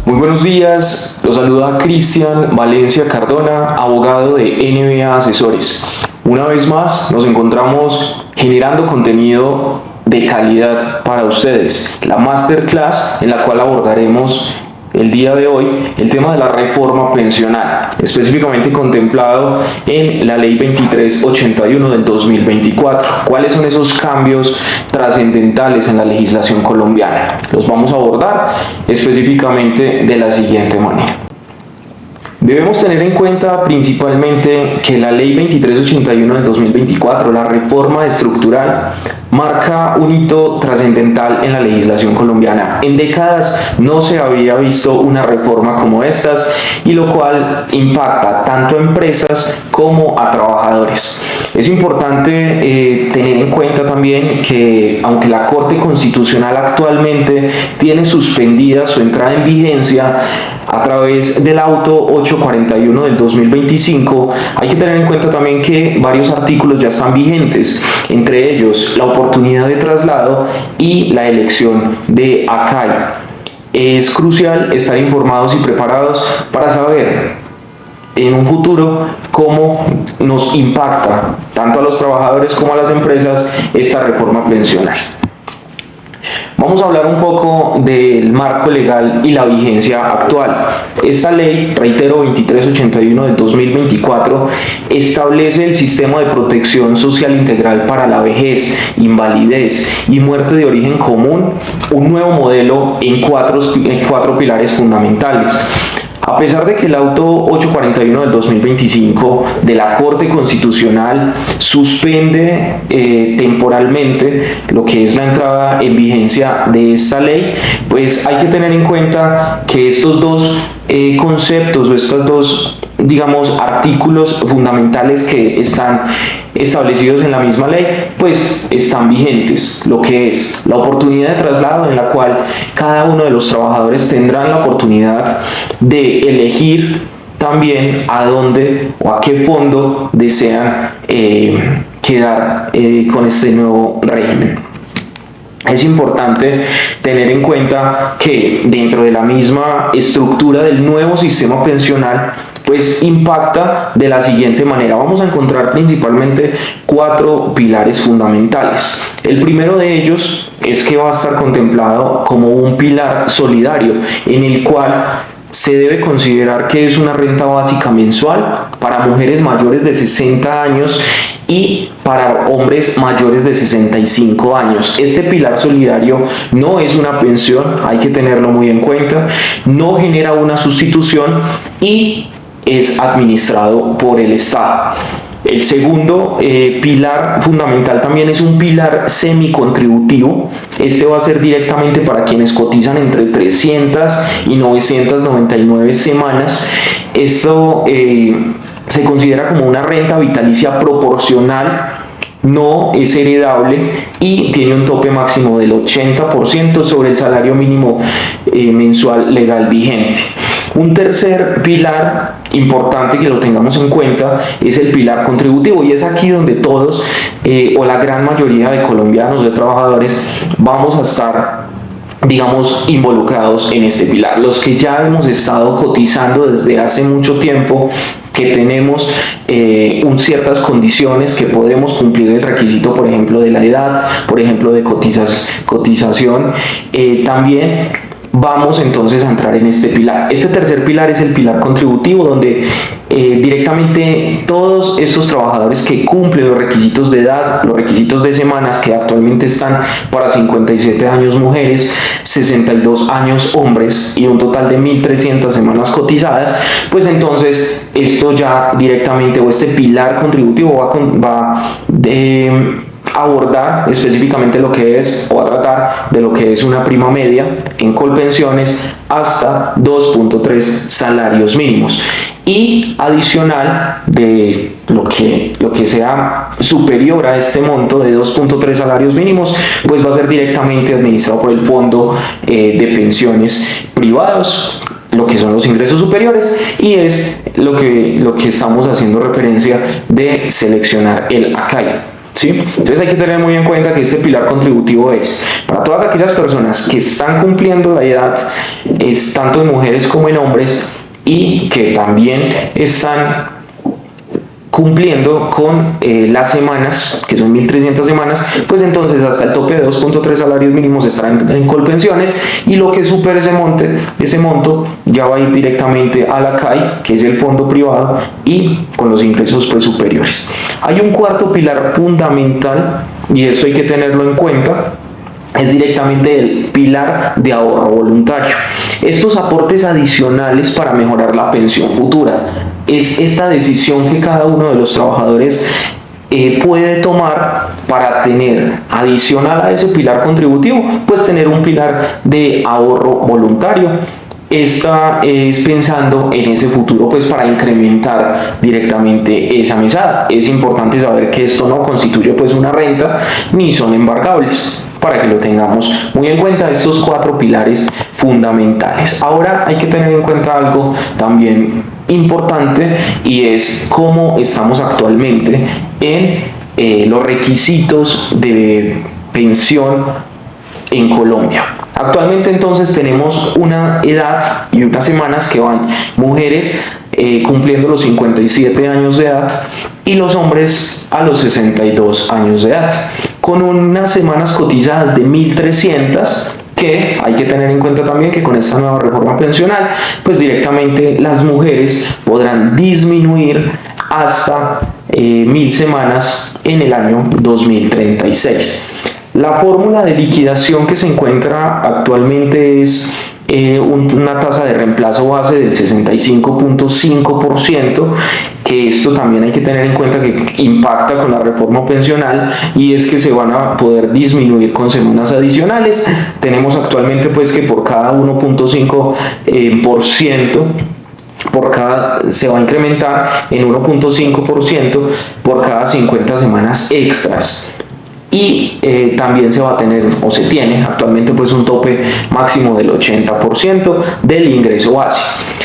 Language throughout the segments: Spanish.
Muy buenos días, los saluda Cristian Valencia Cardona, abogado de NBA Asesores. Una vez más nos encontramos generando contenido de calidad para ustedes. La masterclass en la cual abordaremos el día de hoy el tema de la reforma pensional, específicamente contemplado en la Ley 2381 del 2024. ¿Cuáles son esos cambios trascendentales en la legislación colombiana? Los vamos a abordar específicamente de la siguiente manera. Debemos tener en cuenta principalmente que la Ley 2381 del 2024, la reforma estructural, marca un hito trascendental en la legislación colombiana. En décadas no se había visto una reforma como estas, y lo cual impacta tanto a empresas como a trabajadores. Es importante tener en cuenta también que aunque la Corte Constitucional actualmente tiene suspendida su entrada en vigencia a través del auto 841 del 2025, hay que tener en cuenta también que varios artículos ya están vigentes, entre ellos la oportunidad de traslado y la elección de ACAI. Es crucial estar informados y preparados para saber en un futuro cómo nos impacta tanto a los trabajadores como a las empresas esta reforma pensional. Vamos a hablar un poco del marco legal y la vigencia actual. Esta ley, reitero, 2381 del 2024, establece el sistema de protección social integral para la vejez, invalidez y muerte de origen común, un nuevo modelo en cuatro pilares fundamentales. A pesar de que el auto 841 del 2025 de la Corte Constitucional suspende temporalmente lo que es la entrada en vigencia de esta ley, pues hay que tener en cuenta que estos dos conceptos o estos dos, digamos, artículos fundamentales que están establecidos en la misma ley, pues están vigentes. Lo que es la oportunidad de traslado, en la cual cada uno de los trabajadores tendrán la oportunidad de elegir también a dónde o a qué fondo desean quedar con este nuevo régimen. Es importante tener en cuenta que dentro de la misma estructura del nuevo sistema pensional, pues impacta de la siguiente manera. Vamos a encontrar principalmente cuatro pilares fundamentales. El primero de ellos es que va a estar contemplado como un pilar solidario, en el cual se debe considerar que es una renta básica mensual para mujeres mayores de 60 años y para hombres mayores de 65 años. Este pilar solidario no es una pensión, hay que tenerlo muy en cuenta, no genera una sustitución y es administrado por el Estado. El segundo pilar fundamental también es un pilar semicontributivo. Este va a ser directamente para quienes cotizan entre 300 y 999 semanas. Esto se considera como una renta vitalicia proporcional, no es heredable y tiene un tope máximo del 80% sobre el salario mínimo mensual legal vigente. Un tercer pilar importante que lo tengamos en cuenta es el pilar contributivo, y es aquí donde todos o la gran mayoría de colombianos, de trabajadores, vamos a estar, digamos, involucrados en este pilar. Los que ya hemos estado cotizando desde hace mucho tiempo, que tenemos ciertas condiciones, que podemos cumplir el requisito, por ejemplo, de la edad, por ejemplo, de cotización, también vamos entonces a entrar en este pilar. Este tercer pilar es el pilar contributivo, donde directamente todos estos trabajadores que cumplen los requisitos de edad, los requisitos de semanas, que actualmente están para 57 años mujeres, 62 años hombres y un total de 1.300 semanas cotizadas, pues entonces esto ya directamente, o este pilar contributivo va abordar específicamente lo que es, o a tratar de lo que es una prima media en Colpensiones hasta 2.3 salarios mínimos, y adicional de lo que sea superior a este monto de 2.3 salarios mínimos, pues va a ser directamente administrado por el Fondo de Pensiones Privados, lo que son los ingresos superiores, y es lo que estamos haciendo referencia de seleccionar el ACAI. ¿sí? Entonces hay que tener muy en cuenta que este pilar contributivo es para todas aquellas personas que están cumpliendo la edad, es tanto en mujeres como en hombres, y que también están cumpliendo con las semanas, que son 1.300 semanas, pues entonces hasta el tope de 2.3 salarios mínimos estarán en Colpensiones, y lo que supere ese monto ya va a ir directamente a la CAI, que es el fondo privado, y con los ingresos pues superiores. Hay un cuarto pilar fundamental, y eso hay que tenerlo en cuenta, es directamente el pilar de ahorro voluntario. Estos aportes adicionales para mejorar la pensión futura es esta decisión que cada uno de los trabajadores puede tomar para tener, adicional a ese pilar contributivo, pues tener un pilar de ahorro voluntario. Esta es pensando en ese futuro, pues para incrementar directamente esa mesada. Es importante saber que esto no constituye pues una renta ni son embargables, para que lo tengamos muy en cuenta, estos cuatro pilares fundamentales. Ahora hay que tener en cuenta algo también importante, y es cómo estamos actualmente en los requisitos de pensión en Colombia. Actualmente entonces tenemos una edad y unas semanas que van mujeres cumpliendo los 57 años de edad y los hombres a los 62 años de edad, con unas semanas cotizadas de 1.300, que hay que tener en cuenta también que con esta nueva reforma pensional, pues directamente las mujeres podrán disminuir hasta 1.000 semanas en el año 2036. La fórmula de liquidación que se encuentra actualmente es una tasa de reemplazo base del 65.5%, que esto también hay que tener en cuenta que impacta con la reforma pensional, y es que se van a poder disminuir con semanas adicionales. Tenemos actualmente pues que por cada 1.5% se va a incrementar en 1.5% por cada 50 semanas extras. Y también se va a tener, o se tiene actualmente, pues un tope máximo del 80% del ingreso base.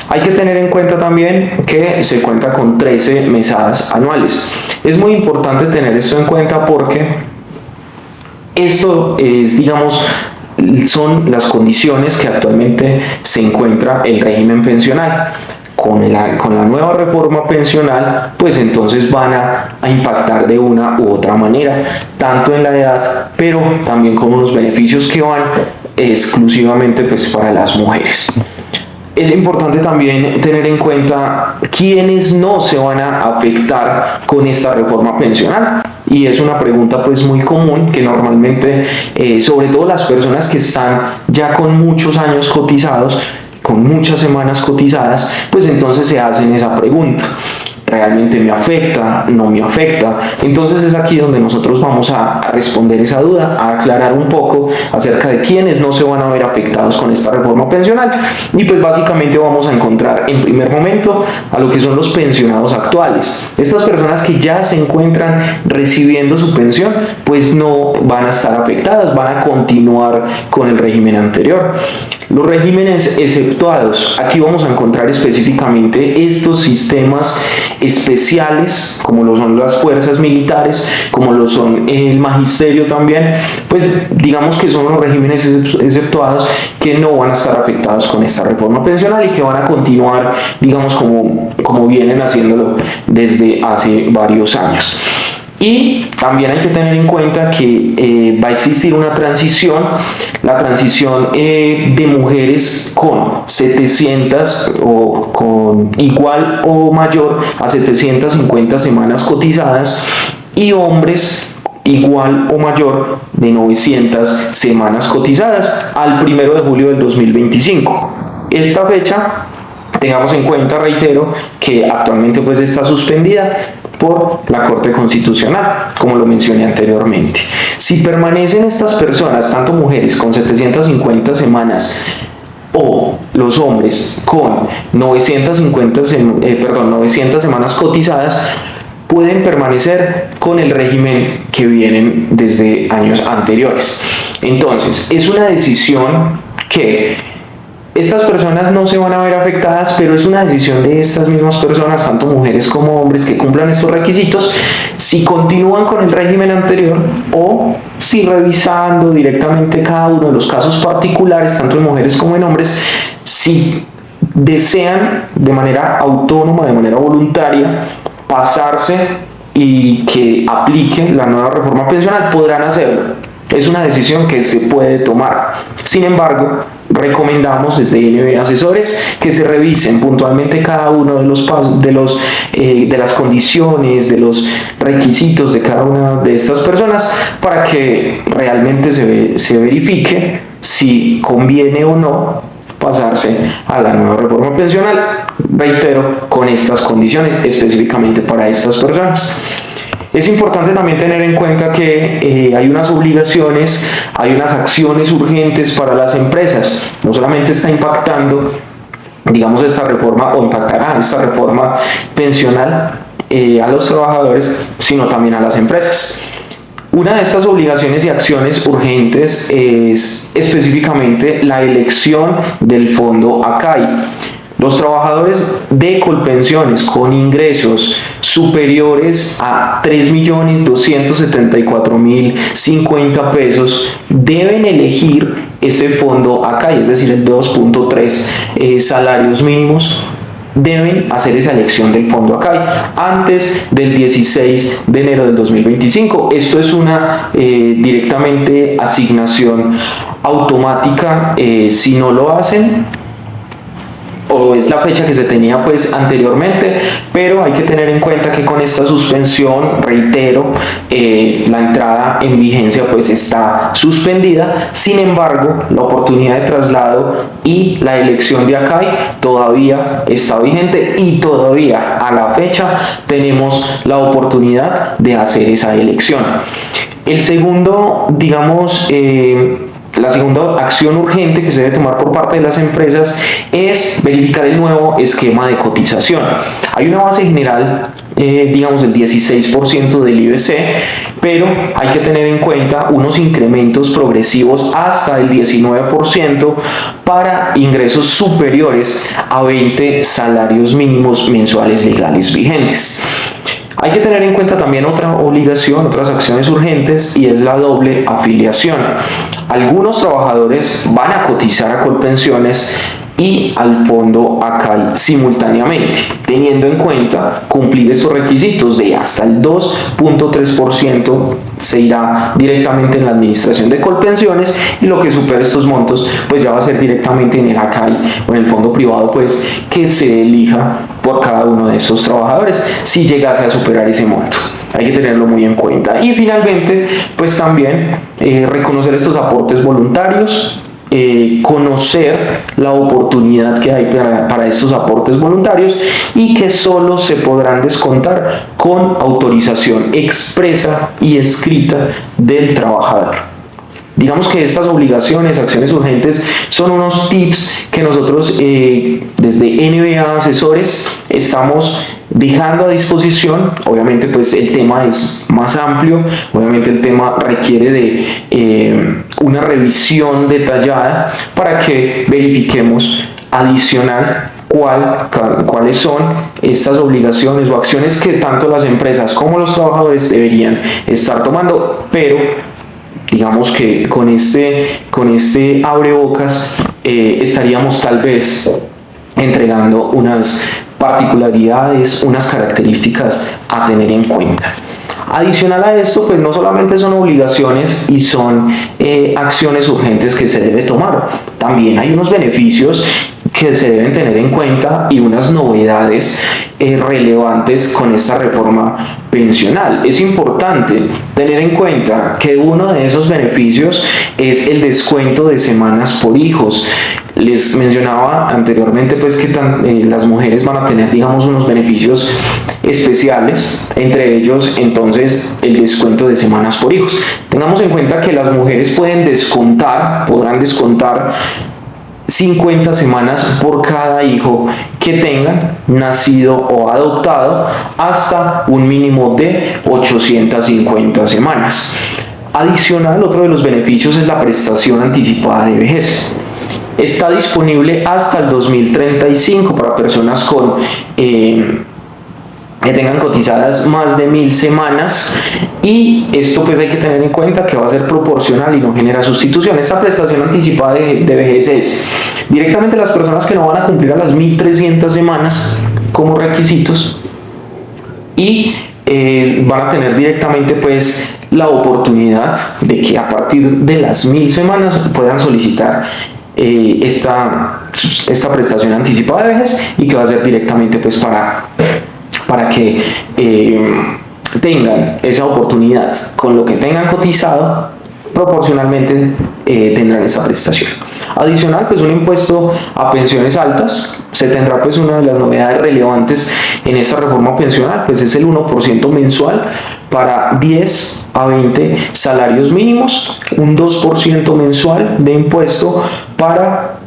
Hay que tener en cuenta también que se cuenta con 13 mesadas anuales. Es muy importante tener esto en cuenta porque esto es, digamos, son las condiciones que actualmente se encuentra el régimen pensional. Con la nueva reforma pensional, pues entonces van a impactar de una u otra manera, tanto en la edad, pero también con unos beneficios que van exclusivamente pues para las mujeres. Es importante también tener en cuenta quiénes no se van a afectar con esta reforma pensional, y es una pregunta pues muy común que normalmente, sobre todo las personas que están ya con muchos años cotizados, con muchas semanas cotizadas, pues entonces se hacen esa pregunta: ¿realmente me afecta? ¿No me afecta? Entonces es aquí donde nosotros vamos a responder esa duda, a aclarar un poco acerca de quiénes no se van a ver afectados con esta reforma pensional. Y pues básicamente vamos a encontrar en primer momento a lo que son los pensionados actuales. Estas personas que ya se encuentran recibiendo su pensión, pues no van a estar afectadas, van a continuar con el régimen anterior. Los regímenes exceptuados, aquí vamos a encontrar específicamente estos sistemas especiales, como lo son las fuerzas militares, como lo son el magisterio también, pues digamos que son los regímenes exceptuados que no van a estar afectados con esta reforma pensional y que van a continuar, digamos, como vienen haciéndolo desde hace varios años. Y también hay que tener en cuenta que va a existir una transición, la transición de mujeres con 700 o con igual o mayor a 750 semanas cotizadas, y hombres igual o mayor de 900 semanas cotizadas al 1 de julio del 2025. Esta fecha, tengamos en cuenta, reitero, que actualmente pues está suspendida por la Corte Constitucional, como lo mencioné anteriormente. Si permanecen estas personas, tanto mujeres con 750 semanas o los hombres con 900 semanas cotizadas, pueden permanecer con el régimen que vienen desde años anteriores. Entonces, es una decisión que Estas personas no se van a ver afectadas, pero es una decisión de estas mismas personas, tanto mujeres como hombres, que cumplan estos requisitos, si continúan con el régimen anterior o si revisando directamente cada uno de los casos particulares, tanto en mujeres como en hombres, si desean de manera autónoma, de manera voluntaria, pasarse y que apliquen la nueva reforma pensional, podrán hacerlo. Es una decisión que se puede tomar. Sin embargo, recomendamos desde NB Asesores que se revisen puntualmente cada uno de de las condiciones, de los requisitos de cada una de estas personas para que realmente se verifique si conviene o no pasarse a la nueva reforma pensional, reitero, con estas condiciones específicamente para estas personas. Es importante también tener en cuenta que hay unas obligaciones, hay unas acciones urgentes para las empresas. No solamente está impactando, digamos, esta reforma o impactará esta reforma pensional a los trabajadores, sino también a las empresas. Una de estas obligaciones y acciones urgentes es específicamente la elección del fondo ACAI. Los trabajadores de Colpensiones con ingresos superiores a 3.274.050 pesos deben elegir ese fondo ACAI, es decir, el 2.3 salarios mínimos. Deben hacer esa elección del fondo ACAI antes del 16 de enero del 2025. Esto es una directamente asignación automática. Si no lo hacen, o es la fecha que se tenía pues anteriormente, pero hay que tener en cuenta que con esta suspensión, reitero, la entrada en vigencia pues está suspendida. Sin embargo, la oportunidad de traslado y la elección de ACAI todavía está vigente y todavía a la fecha tenemos la oportunidad de hacer esa elección. El segundo, digamos, la segunda acción urgente que se debe tomar por parte de las empresas es verificar el nuevo esquema de cotización. Hay una base general, digamos, del 16% del IBC, pero hay que tener en cuenta unos incrementos progresivos hasta el 19% para ingresos superiores a 20 salarios mínimos mensuales legales vigentes. Hay que tener en cuenta también otra obligación, otras acciones urgentes, y es la doble afiliación. Algunos trabajadores van a cotizar a Colpensiones y al fondo ACAI simultáneamente, teniendo en cuenta cumplir estos requisitos de hasta el 2.3% se irá directamente en la administración de Colpensiones, y lo que supere estos montos pues ya va a ser directamente en el ACAI o en el fondo privado pues que se elija por cada uno de esos trabajadores si llegase a superar ese monto. Hay que tenerlo muy en cuenta. Y finalmente pues también reconocer estos aportes voluntarios, conocer la oportunidad que hay para estos aportes voluntarios y que solo se podrán descontar con autorización expresa y escrita del trabajador. Digamos que estas obligaciones, acciones urgentes, son unos tips que nosotros desde NBA Asesores estamos dejando a disposición. Obviamente pues el tema es más amplio, obviamente el tema requiere de una revisión detallada para que verifiquemos adicional cuáles son estas obligaciones o acciones que tanto las empresas como los trabajadores deberían estar tomando, pero digamos que con este abrebocas estaríamos tal vez entregando unas particularidades, unas características a tener en cuenta. Adicional a esto, pues no solamente son obligaciones y son acciones urgentes que se debe tomar, también hay unos beneficios que se deben tener en cuenta y unas novedades relevantes con esta reforma pensional. Es importante tener en cuenta que uno de esos beneficios es el descuento de semanas por hijos. Les mencionaba anteriormente pues que las mujeres van a tener, digamos, unos beneficios especiales, entre ellos entonces el descuento de semanas por hijos. Tengamos en cuenta que las mujeres podrán descontar 50 semanas por cada hijo que tengan, nacido o adoptado, hasta un mínimo de 850 semanas. Adicional, otro de los beneficios es la prestación anticipada de vejez. Está disponible hasta el 2035 para personas que tengan cotizadas más de 1000 semanas, y esto pues hay que tener en cuenta que va a ser proporcional y no genera sustitución. Esta prestación anticipada de vejez es directamente las personas que no van a cumplir a las 1300 semanas como requisitos, y van a tener directamente pues la oportunidad de que a partir de las 1000 semanas puedan solicitar esta prestación anticipada de vejez, y que va a ser directamente pues para que tengan esa oportunidad con lo que tengan cotizado, proporcionalmente tendrán esta prestación. Adicional, pues un impuesto a pensiones altas. Se tendrá pues una de las novedades relevantes en esta reforma pensional, pues es el 1% mensual para 10 a 20 salarios mínimos, un 2% mensual de impuesto para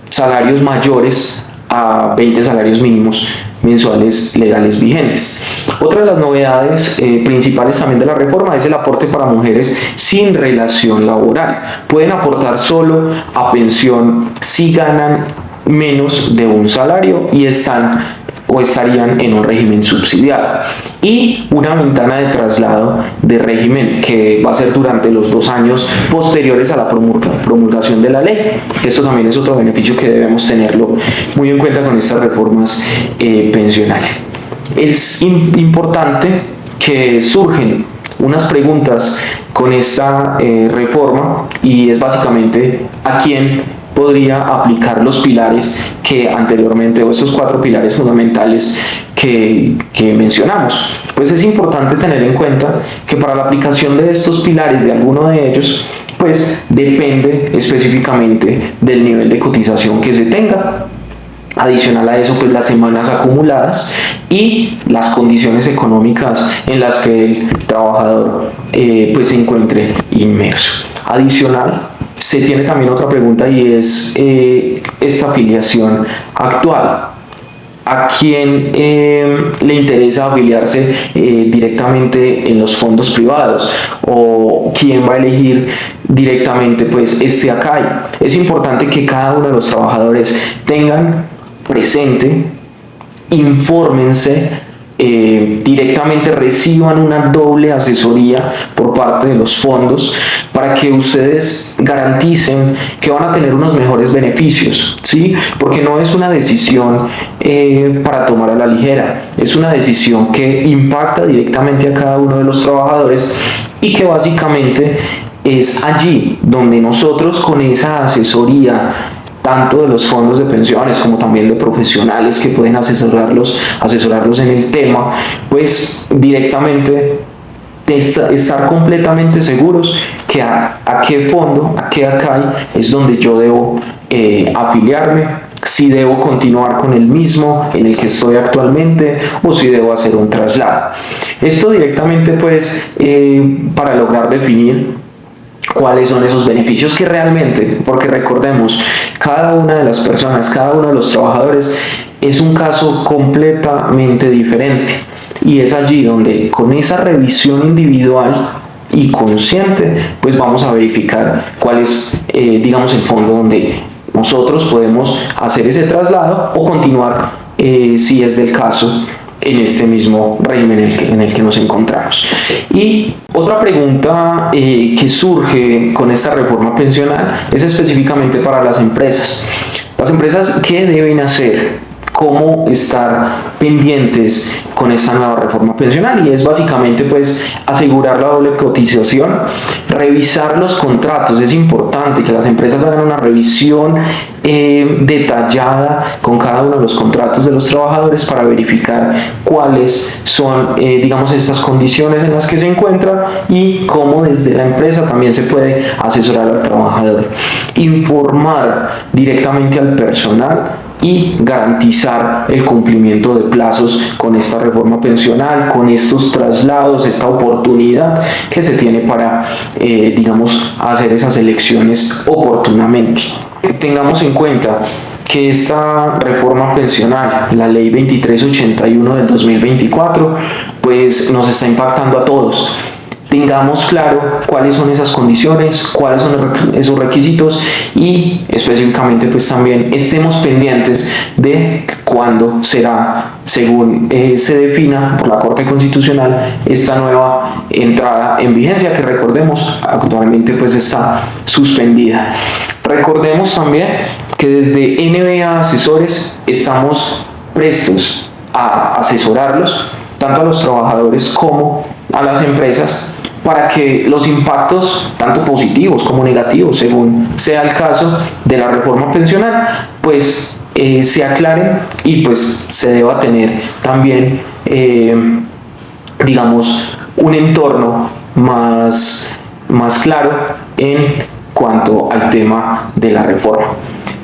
salarios mayores a 20 salarios mínimos mensuales legales vigentes. Otra de las novedades principales también de la reforma es el aporte para mujeres sin relación laboral. Pueden aportar solo a pensión si ganan menos de un salario y estarían en un régimen subsidiado, y una ventana de traslado de régimen que va a ser durante los 2 años posteriores a la promulgación de la ley. Esto también es otro beneficio que debemos tenerlo muy en cuenta con estas reformas pensionales. Es importante que surgen unas preguntas con esta reforma, y es básicamente a quién podría aplicar los pilares que anteriormente, o estos 4 pilares fundamentales que mencionamos. Pues es importante tener en cuenta que para la aplicación de estos pilares, de alguno de ellos, pues depende específicamente del nivel de cotización que se tenga. Adicional a eso, pues las semanas acumuladas y las condiciones económicas en las que el trabajador pues se encuentre inmerso. Adicional, se tiene también otra pregunta, y es esta afiliación actual. ¿A quién le interesa afiliarse directamente en los fondos privados? ¿O quién va a elegir directamente pues este ACAI? Es importante que cada uno de los trabajadores tengan presente, infórmense, directamente reciban una doble asesoría por parte de los fondos, para que ustedes garanticen que van a tener unos mejores beneficios, ¿sí? Porque no es una decisión para tomar a la ligera, es una decisión que impacta directamente a cada uno de los trabajadores, y que básicamente es allí donde nosotros, con esa asesoría tanto de los fondos de pensiones como también de profesionales que pueden asesorarlos en el tema, pues directamente estar completamente seguros que a qué fondo, a qué ACAI es donde yo debo afiliarme, si debo continuar con el mismo en el que estoy actualmente, o si debo hacer un traslado. Esto directamente pues para lograr definir cuáles son esos beneficios que realmente, porque recordemos, cada una de las personas, cada uno de los trabajadores es un caso completamente diferente, y es allí donde, con esa revisión individual y consciente, pues vamos a verificar cuál es digamos el fondo donde nosotros podemos hacer ese traslado o continuar si es del caso en este mismo régimen en el que nos encontramos. Y otra pregunta que surge con esta reforma pensional es específicamente para las empresas. Las empresas, ¿qué deben hacer? ¿Cómo estar pendientes con esta nueva reforma pensional? Y es básicamente pues asegurar la doble cotización, revisar los contratos. Es importante que las empresas hagan una revisión detallada con cada uno de los contratos de los trabajadores, para verificar cuáles son digamos estas condiciones en las que se encuentra, y cómo desde la empresa también se puede asesorar al trabajador. Informar directamente al personal y garantizar el cumplimiento de plazos con esta reforma pensional, con estos traslados, esta oportunidad que se tiene para, digamos, hacer esas elecciones oportunamente. Tengamos en cuenta que esta reforma pensional, la ley 2381 del 2024, pues nos está impactando a todos. tengamos claro cuáles son esas condiciones, cuáles son esos requisitos y específicamente pues también estemos pendientes de cuándo será, según se defina por la Corte Constitucional, esta nueva entrada en vigencia, que recordemos actualmente pues está suspendida. Recordemos también que desde NBA Asesores estamos prestos a asesorarlos, tanto a los trabajadores como a las empresas, para que los impactos, tanto positivos como negativos, según sea el caso de la reforma pensional, pues se aclaren y pues se deba tener también, digamos, un entorno más claro en cuanto al tema de la reforma.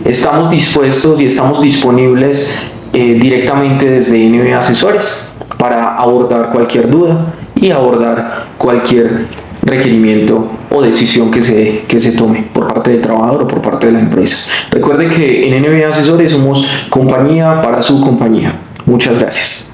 Estamos dispuestos y estamos disponibles directamente desde NBA Asesores para abordar cualquier duda y abordar cualquier requerimiento o decisión que se tome por parte del trabajador o por parte de la empresa. Recuerde que en NBA Asesores somos compañía para su compañía. Muchas gracias.